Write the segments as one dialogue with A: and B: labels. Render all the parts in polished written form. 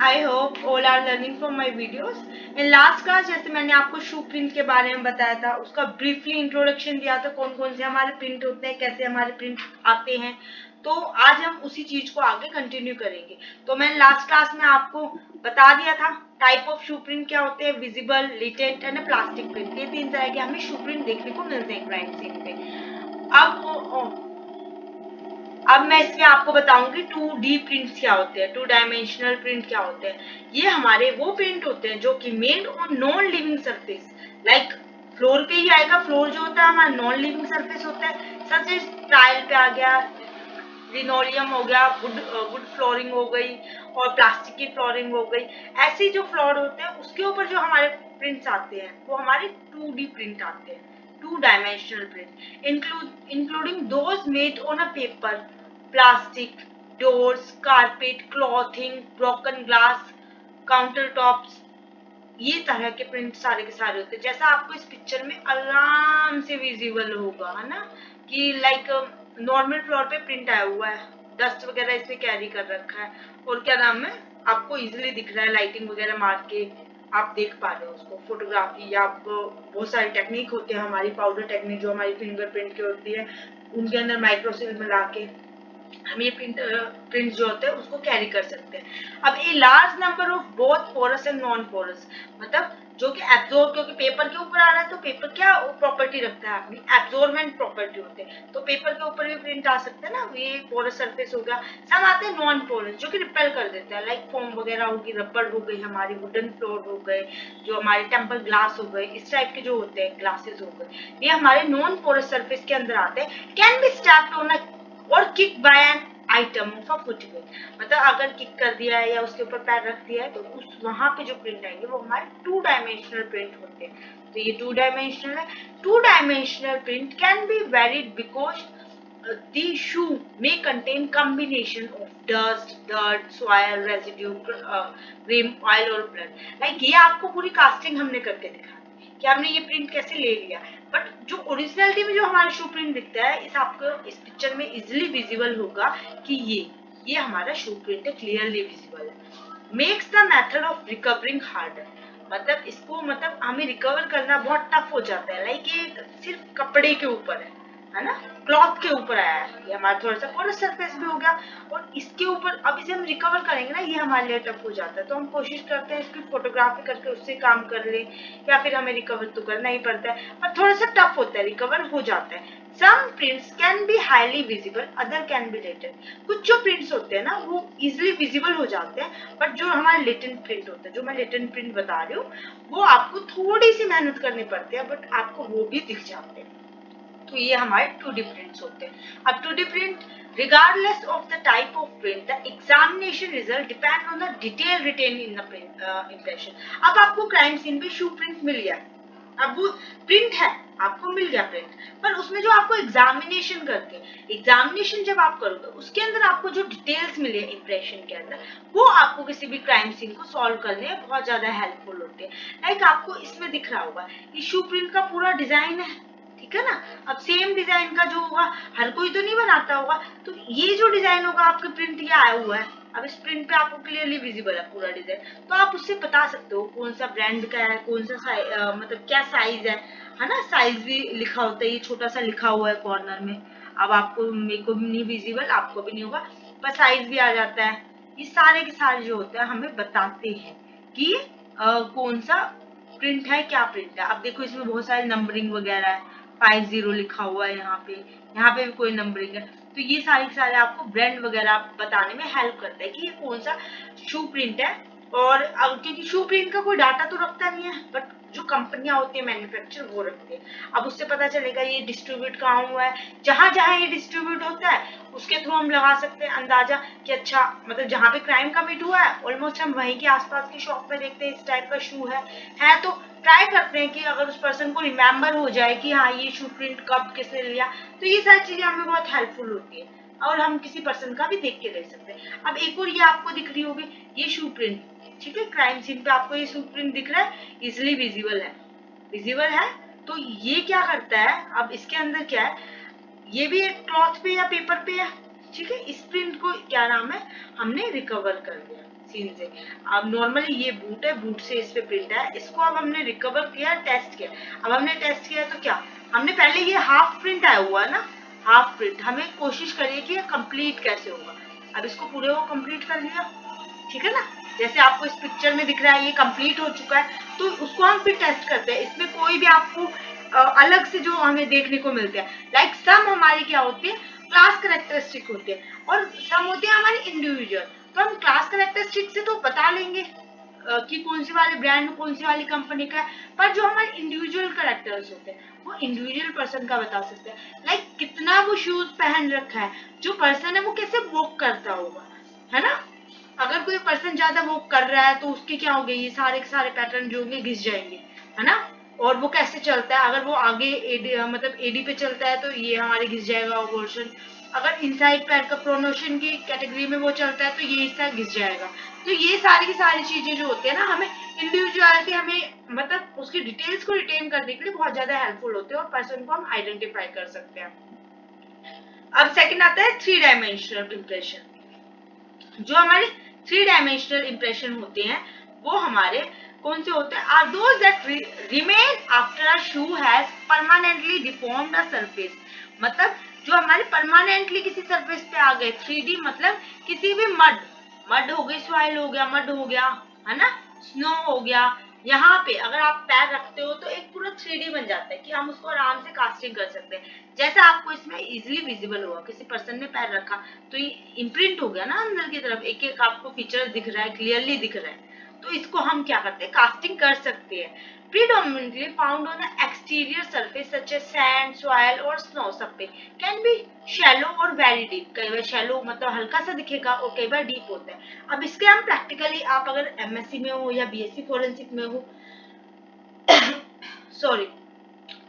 A: I hope all are learning from my videos. In last class जैसे मैंने आपको शू print के बारे में बताया था, उसका ब्रीफली इंट्रोडक्शन दिया था, कौन कौन से हमारे प्रिंट होते हैं, कैसे हमारे प्रिंट आते हैं। तो आज हम उसी चीज को आगे कंटिन्यू करेंगे। तो मैंने लास्ट क्लास में आपको बता दिया था टाइप ऑफ शू प्रिंट क्या होते हैं, visible, latent and plastic print. ये 3 तरह के हमें शू प्रिंट देखने को मिलते हैं क्राइम सीन पे। अब मैं इसमें आपको बताऊंगी 2D प्रिंट्स क्या होते हैं, 2 डायमेंशनल प्रिंट क्या होते हैं। ये हमारे वो प्रिंट होते हैं जो कि made on non living surface, like floor पे ही आएगा। फ्लोर जो होता है हमारा नॉन लिविंग सरफेस होता है, सच एज टाइल पे आ गया, लिनोलियम हो गया, वुड फ्लोरिंग हो गई और प्लास्टिक की फ्लोरिंग हो गई। ऐसे जो फ्लोर होते हैं उसके ऊपर जो हमारे प्रिंट्स आते हैं वो हमारे 2D प्रिंट आते हैं, 2 dimensional print, including those made on a paper, plastic, doors, carpet, clothing, broken glass, countertops। ये तरह के प्रिंट सारे के सारे होते हैं, जैसा आपको इस पिक्चर में आराम से विजिबल होगा, है ना, कि लाइक नॉर्मल फ्लोर पे प्रिंट आया हुआ है, डस्ट वगैरह इसे कैरी कर रखा है और क्या नाम है, आपको इजीली दिख रहा है, लाइटिंग वगैरह मार के आप देख पा रहे हो उसको। फोटोग्राफी या बहुत सारी टेक्निक होती है हमारी, पाउडर टेक्निक जो हमारी फिंगरप्रिंट की होती है, उनके अंदर माइक्रोसिल मिला के हम ये प्रिंट जो होते हैं उसको कैरी कर सकते हैं। अब a large number of both porous and non porous, मतलब जो कि एब्जॉर्ब, क्योंकि पेपर के ऊपर आ रहा है तो पेपर क्या प्रॉपर्टी रखता है अपनी, एब्जॉर्बेंट प्रॉपर्टी होते हैं, तो पेपर के ऊपर भी प्रिंट आ सकता है ना, ये पोरस सरफेस हो गया। सब आते हैं नॉन पोरस जो कि रिपेल कर देते हैं, लाइक फोम वगैरह होगी, रबड़ हो गई, हमारी वुडन फ्लोर हो गए, जो हमारे टेम्पर ग्लास हो गए, इस टाइप के जो होते हैं ग्लासेस हो गए, ये हमारे नॉन पोरस सरफेस के अंदर आते हैं। कैन बी स्टैप्ड ऑन और kick by an item of a footwear, मतलब अगर किक कर दिया है या उसके ऊपर पैर रख दिया है तो उस वहां पे जो प्रिंट आएंगे वो हमारे 2 डायमेंशनल प्रिंट होते हैं। तो ये 2 डायमेंशनल है। 2 dimensional print can be varied because the shoe may contain combination of dust, dirt, soil, residue, cream, oil और blood। लाइक ये आपको पूरी कास्टिंग हमने करके दिखा कि हमने ये प्रिंट कैसे ले लिया, बट जो ओरिजिनलिटी में जो हमारा शू प्रिंट दिखता है, इस आपको इस पिक्चर में इजिली विजिबल होगा कि ये हमारा शू प्रिंट है, क्लियरली विजिबल है। Makes the method of recovering harder, मतलब इसको मतलब हमें रिकवर करना बहुत टफ हो जाता है, लाइक ये सिर्फ कपड़े के ऊपर है ना, क्लॉथ के ऊपर आया है, ये हमारा थोड़ा सा पोरस सरफेस भी हो गया और इसके ऊपर अब इसे हम रिकवर करेंगे ना, ये हमारे लिए टफ हो जाता है, तो हम कोशिश करते हैं इसकी फोटोग्राफी करके उससे काम कर ले, या फिर हमें रिकवर तो करना ही पड़ता है, पर थोड़ा सा टफ होता है, रिकवर हो जाता है। Some prints can be highly visible, other can be latent। कुछ जो प्रिंट्स होते हैं ना वो इजिली विजिबल हो जाते हैं, बट जो हमारे लेटेंट प्रिंट होते हैं, जो मैं लेटेंट प्रिंट बता रही हूँ, वो आपको थोड़ी सी मेहनत करनी पड़ती है, बट आपको वो भी दिख जाते हैं। तो ये हमारे 2D प्रिंट्स होते हैं। अब 2D print, regardless of the type of print, the examination result depend on the detail retained in the print impression। अब आपको क्राइम सीन पे शू प्रिंट मिल गया, अब वो प्रिंट है, आपको मिल गया प्रिंट, पर उसमें जो आपको एग्जामिनेशन करते हैं, एग्जामिनेशन जब आप करोगे उसके अंदर आपको जो डिटेल्स मिले इंप्रेशन के अंदर, वो आपको किसी भी क्राइम सीन को सॉल्व करने में बहुत ज्यादा हेल्पफुल होते हैं। लाइक आपको इसमें दिख रहा होगा ये शू प्रिंट का पूरा डिजाइन है, ठीक है ना। अब सेम डिजाइन का जो होगा हर कोई तो नहीं बनाता होगा, तो ये जो डिजाइन होगा आपके प्रिंट ये आया हुआ है, अब इस प्रिंट पे आपको क्लियरली विजिबल है पूरा डिजाइन, तो आप उससे बता सकते हो कौन सा ब्रांड का है, कौन सा मतलब क्या साइज है ना, साइज भी लिखा होता है, ये छोटा सा लिखा हुआ है कॉर्नर में। अब आपको, मेरे को भी नहीं विजिबल, आपको भी नहीं होगा, पर साइज भी आ जाता है। ये सारे के सारे जो होते हैं हमें बताते हैं कि कौन सा प्रिंट है, क्या प्रिंट है। अब देखो इसमें बहुत सारे नंबरिंग वगैरह है, 50 लिखा हुआ है, यहाँ पे भी कोई नंबरिंग है, तो ये सारे के सारे आपको ब्रांड वगैरह बताने में हेल्प करता है कि ये कौन सा शू प्रिंट है। और क्योंकि शू प्रिंट का कोई डाटा तो रखता नहीं है, बट जो कंपनियां होती है मैन्युफैक्चर वो रखते हैं। अब उससे पता चलेगा ये डिस्ट्रीब्यूट कहाँ हुआ है, जहां जहां ये डिस्ट्रीब्यूट होता है उसके थ्रू हम लगा सकते हैं अंदाजा कि अच्छा, मतलब जहाँ पे क्राइम कमिट हुआ है ऑलमोस्ट हम वहीं के आसपास की शॉप में देखते हैं इस टाइप का शू है तो ट्राई करते हैं कि अगर उस पर्सन को रिमेम्बर हो जाए कि हाँ ये शू प्रिंट कब किसने लिया, तो ये सारी चीजें हमें बहुत हेल्पफुल होती है और हम किसी पर्सन का भी देख के ले सकते हैं। अब एक और ये आपको दिख रही होगी ये शू प्रिंट, ठीक है, क्राइम सीन पे आपको ये शू प्रिंट दिख रहा है, इजिली विजिबल है। तो ये क्या करता है, अब इसके अंदर क्या है, ये भी एक क्लॉथ पे या पेपर पे है, ठीक है, इस प्रिंट को क्या नाम है, हमने रिकवर कर लिया सीन से। अब नॉर्मली ये बूट है, बूट से इस पे प्रिंट है, इसको अब हमने रिकवर किया, टेस्ट किया। अब हमने टेस्ट किया तो क्या, हमने पहले ये हाफ प्रिंट आया हुआ ना, हाफ प्रिंट, हमें कोशिश करिए कि ये कंप्लीट कैसे होगा। अब इसको पूरे को कंप्लीट कर लिया, ठीक है ना, जैसे आपको इस पिक्चर में दिख रहा है ये कंप्लीट हो चुका है। तो उसको हम फिर टेस्ट करते हैं, इसमें कोई भी आपको अलग से जो हमें देखने को मिलते हैं, लाइक सम हमारी क्या होती है, क्लास करेक्टरिस्टिक होती है, और सम होती है हमारी इंडिविजुअल। तो हम क्लास करेक्टरिस्टिक से तो बता लेंगे कि कौन सी वाली ब्रांड, कौन सी वाली कंपनी का है, पर जो हमारे इंडिविजुअल करेक्टर्स होते हैं वो इंडिविजुअल पर्सन का बता सकते हैं। लाइक कितना वो शूज पहन रखा है, जो पर्सन है वो कैसे वॉक करता होगा, है ना। अगर कोई पर्सन ज्यादा वॉक कर रहा है तो उसके क्या होंगे, ये सारे के सारे पैटर्न जो होंगे घिस जाएंगे, है ना। और वो कैसे चलता है, अगर वो आगे एडी मतलब एडी पे चलता है तो ये हमारे घिस जाएगा वो पोर्शन। अगर इनसाइड पैर का प्रोनोशन की कैटेगरी में वो चलता है तो ये हिस्सा घिस जाएगा। तो ये सारी की सारी चीजें जो होती है ना, हमें इंडिविजुअलिटी, हमें मतलब उसकी डिटेल्स को रिटेन करने के लिए बहुत ज्यादा हेल्पफुल होते हैं, और पर्सन को हम आइडेंटिफाई कर सकते हैं। अब सेकंड आता है 3 डायमेंशनल इंप्रेशन। जो हमारे 3 डायमेंशनल इंप्रेशन होते हैं वो हमारे कौन से होते हैं, are those that remain after a shoe has permanently deformed a surface. मतलब जो हमारे परमानेंटली किसी सरफेस पे आ गए, 3D मतलब किसी भी मड हो गई, सॉइल हो गया, मड हो गया, है ना, स्नो हो गया, यहाँ पे अगर आप पैर रखते हो तो एक पूरा 3D बन जाता है कि हम उसको आराम से कास्टिंग कर सकते हैं। जैसा आपको इसमें इजीली विजिबल होगा, किसी पर्सन ने पैर रखा तो ये इम्प्रिंट हो गया ना अंदर की तरफ, एक एक आपको फीचर दिख रहा है, क्लियरली दिख रहा है। तो इसको हम क्या करते हैं, कास्टिंग कर सकते हैं। predominantly found on the exterior surface such as sand, soil और snow, सब पे can be shallow और very deep। कई बार shallow मतलब हल्का सा दिखेगा और कई बार deep होता है। अब इसके हम प्रैक्टिकली, आप अगर MSc में हो या BSc फोरेंसिक में हो सॉरी,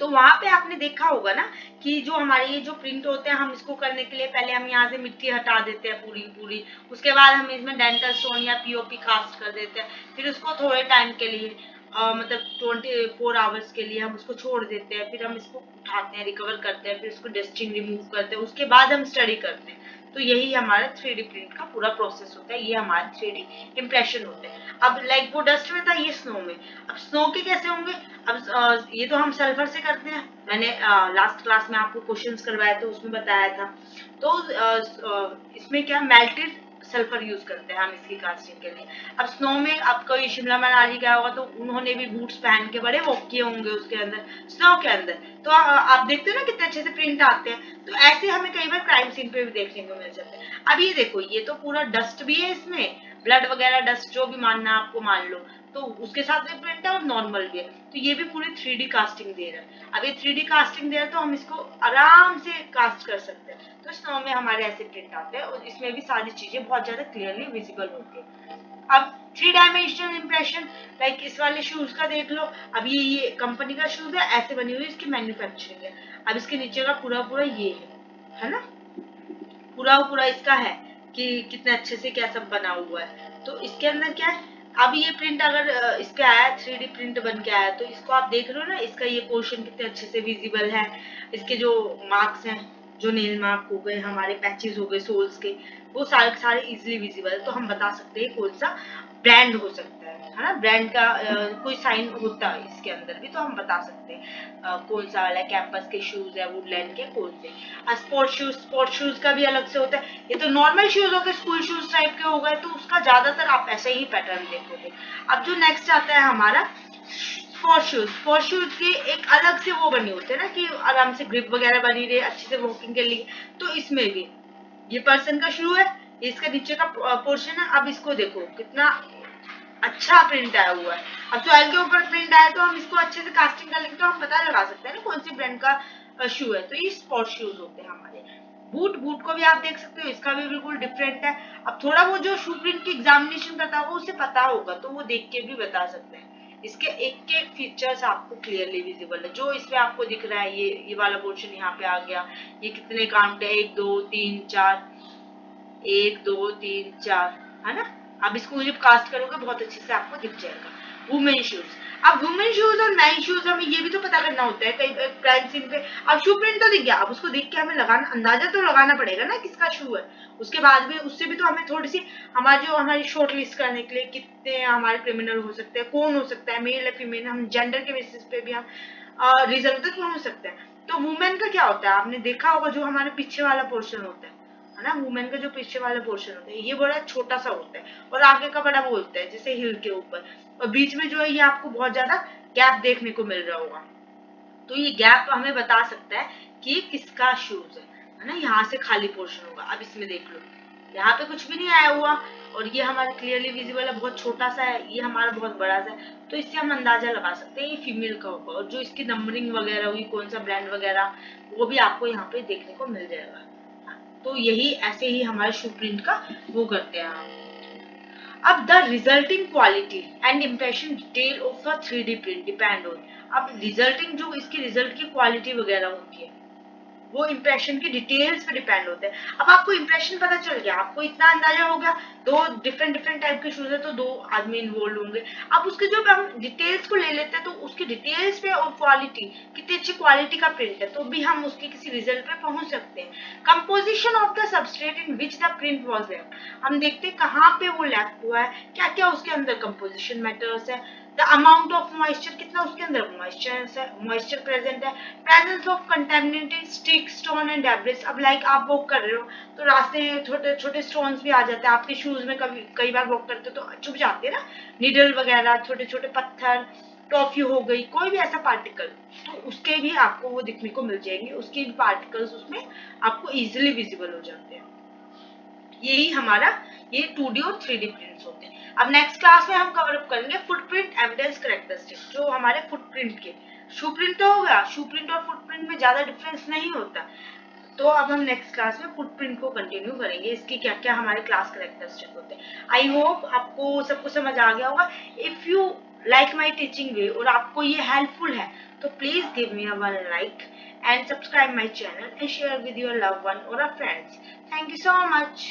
A: तो वहां पे आपने देखा होगा ना कि जो हमारे ये जो प्रिंट होते हैं, हम इसको करने के लिए पहले हम यहाँ से मिट्टी हटा देते हैं पूरी पूरी, उसके बाद हम इसमें डेंटल स्टोन या पीओपी कास्ट कर देते हैं, फिर उसको थोड़े टाइम के लिए मतलब 24 आवर्स के लिए हम उसको छोड़ देते हैं, फिर हम इसको उठाते हैं, रिकवर करते हैं, फिर उसको डस्टिंग रिमूव करते हैं, उसके बाद हम स्टडी करते हैं। तो यही हमारा 3D प्रिंट का पूरा प्रोसेस होता है, ये हमारे 3D इम्प्रेशन होते हैं। अब लाइक वो डस्ट में था, ये स्नो में। अब स्नो के कैसे होंगे, अब ये तो हम सल्फर से करते हैं, मैंने लास्ट क्लास में आपको क्वेश्चंस करवाए थे उसमें बताया था। तो इसमें क्या मेल्टेड सल्फर यूज करते हैं हम इसकी कास्टिंग के लिए। अब स्नो में आपको ये शिमला मनाली गया होगा तो उन्होंने भी बूट्स पहन के बड़े वॉक किए होंगे उसके अंदर, स्नो के अंदर। तो आप देखते हो ना कितने अच्छे से प्रिंट आते हैं। तो ऐसे हमें कई बार क्राइम सीन पे भी देखने को मिल जाते हैं। अब ये देखो, ये तो पूरा डस्ट भी है इसमें, ब्लड वगैरह डस्ट जो भी मानना आपको मान लो, तो उसके साथ भी प्रिंट है और नॉर्मल भी है। तो ये भी पूरी 3D कास्टिंग दे रहा है। अब ये 3D कास्टिंग दे रहा है तो हम इसको आराम से कास्ट कर सकते हैं। तो स्नो में हमारे ऐसे प्रिंट आते हैं और इसमें भी सारी चीजें बहुत ज्यादा क्लियरली विजिबल होती है। अब 3 डायमेंशनल इंप्रेशन, लाइक इस वाले शूज का देख लो। अब ये कंपनी का शूज है, ऐसे बनी हुई इसकी मैन्युफैक्चरिंग है। अब इसके नीचे का पूरा पूरा ये है ना, पूरा पूरा इसका है कि कितने अच्छे से क्या सब बना हुआ है। तो इसके अंदर क्या है, अब ये प्रिंट अगर इस पे आया, 3D प्रिंट बन के आया, तो इसको आप देख रहे हो ना, इसका ये पोर्शन कितने अच्छे से विजिबल है। इसके जो मार्क्स हैं, जो नेल मार्क हो गए, हमारे पैचेस हो गए सोल्स के, वो सारे सारे इजिली विजिबल है। तो हम बता सकते हैं कौन सा ब्रांड हो सकता है ना, ब्रांड का कोई साइन होता है इसके अंदर भी, तो हम बता सकते हैं कौन सा वाला कैंपस के शूज है, वुडलैंड के कौन से। स्पोर्ट शूज का भी अलग से होता है। ये तो नॉर्मल शूज हो गए, स्कूल शूज टाइप के हो गए, तो उसका ज्यादातर आप ऐसे ही पैटर्न देखोगे। अब जो नेक्स्ट आता है हमारा स्पोर्ट शूज के एक अलग से वो बने होते हैं ना कि आराम से ग्रिप वगैरह बनी रहे अच्छे से वॉकिंग के लिए। तो इसमें भी ये पर्सन का शू है, इसका नीचे का पोर्शन है। अब इसको देखो कितना अच्छा प्रिंट आया हुआ है। अब सॉइल के ऊपर प्रिंट आया तो हम इसको अच्छे से कास्टिंग कर लेंगे तो हम पता लगा सकते हैं ना कौन सी ब्रांड का शू है। तो ये स्पोर्ट शूज होते हैं हमारे। बूट को भी आप देख सकते हो, इसका भी बिल्कुल डिफरेंट है। अब थोड़ा वो जो शू प्रिंट की एग्जामिनेशन करता होगा उसे पता होगा तो वो देख के भी बता सकते हैं। इसके एक एक फीचर्स आपको क्लियरली विजिबल है। जो इसमें आपको दिख रहा है, ये वाला पोर्शन यहाँ पे आ गया, ये कितने काउंट है, 1 2 3 4, 1 2 3 4, है ना। अब इसको जब कास्ट करोगे बहुत अच्छे से आपको दिख जाएगा। वुमेन शूज, अब वुमेन शूज और मैन शूज हमें ये भी तो पता करना होता है, कई क्राइम सीन पे अब शू प्रिंट तो दिख गया, अब उसको देख के हमें लगाना, अंदाजा तो लगाना पड़ेगा ना किसका शू है। उसके बाद भी उससे भी तो हमें थोड़ी सी हमारी शॉर्ट लिस्ट करने के लिए कितने हमारे क्रिमिनल हो सकते हैं, कौन हो सकता है, मेल या फीमेल, हम जेंडर के बेसिस पे भी हम रिजल्ट तक पहुंच सकते हैं। तो वुमेन का क्या होता है, आपने देखा होगा जो हमारे पीछे वाला पोर्शन होता है ना, वुमेन का जो पीछे वाला पोर्शन होता है ये बड़ा छोटा सा होता है और आगे का बड़ा वो होता है जैसे हिल के ऊपर, और बीच में जो है ये आपको बहुत ज्यादा गैप देखने को मिल रहा होगा। तो ये गैप हमें बता सकता है कि किसका शूज है ना, यहाँ से खाली पोर्शन होगा। अब इसमें देख लो यहाँ पे कुछ भी नहीं आया हुआ और ये हमारा क्लियरली विजिबल है, बहुत छोटा सा है, ये हमारा बहुत बड़ा सा है, तो इससे हम अंदाजा लगा सकते हैं ये फीमेल का होगा। और जो इसकी नंबरिंग वगैरह हुई, कौन सा ब्रांड वगैरह, वो भी आपको यहाँ पे देखने को मिल जाएगा। तो यही ऐसे ही हमारे शू प्रिंट का वो करते हैं हम। अब the resulting quality and impression detail of a 3D print depend on, अब रिजल्टिंग जो इसकी रिजल्ट की क्वालिटी वगैरह होती है वो इम्प्रेशन की डिटेल्स पे डिपेंड होते हैं। अब आपको इम्प्रेशन पता चल गया, आपको इतना अंदाजा हो गया, दो डिफरेंट डिफरेंट टाइप के शूज है तो दो आदमी इन्वॉल्व होंगे। अब उसके जो हम डिटेल्स को ले लेते हैं तो उसकी डिटेल्स पे और क्वालिटी, कितनी अच्छी क्वालिटी का प्रिंट है तो भी हम उसके किसी रिजल्ट पे पहुंच सकते हैं। Composition of the substrate in which the print was lapped, हम देखते हैं कहाँ पे वो लैप्ड हुआ है, क्या क्या उसके अंदर कंपोजिशन मैटर्स है, द अमाउंट ऑफ मॉइस्चर, कितना उसके अंदर मॉइस्चर प्रेजेंट है, presence of contaminated stick stone and debris. अब लाइक आप वॉक कर रहे हो तो रास्ते में छोटे छोटे स्टोन्स भी आ जाते हैं आपके शूज में, कभी कई बार वॉक करते हो तो चुभ जाते हैं ना, निडल वगैरह, छोटे छोटे पत्थर, टॉफी हो गई, कोई भी ऐसा पार्टिकल, तो उसके भी आपको वो दिखने को मिल जाएंगे, उसके भी पार्टिकल्स उसमें आपको इजिली विजिबल हो जाते हैं। यही हमारा ये 2D और 3D प्रिंट्स होते हैं। अब नेक्स्ट क्लास में हम कवर अप करेंगे फुटप्रिंट एविडेंस कैरेक्टरिस्टिक, जो हमारे फुटप्रिंट के, शू प्रिंट तो हो गया, शू प्रिंट और फुटप्रिंट में ज्यादा डिफरेंस नहीं होता। तो अब हम नेक्स्ट क्लास में फुटप्रिंट को कंटिन्यू करेंगे, इसकी क्या क्या हमारे क्लास कैरेक्टरिस्टिक होते हैं। आई होप आपको सबको समझ आ गया होगा। If you like my teaching way और आपको ये हेल्पफुल है तो please give me a one like and subscribe my channel and share with your loved one or a friends. Thank you so much.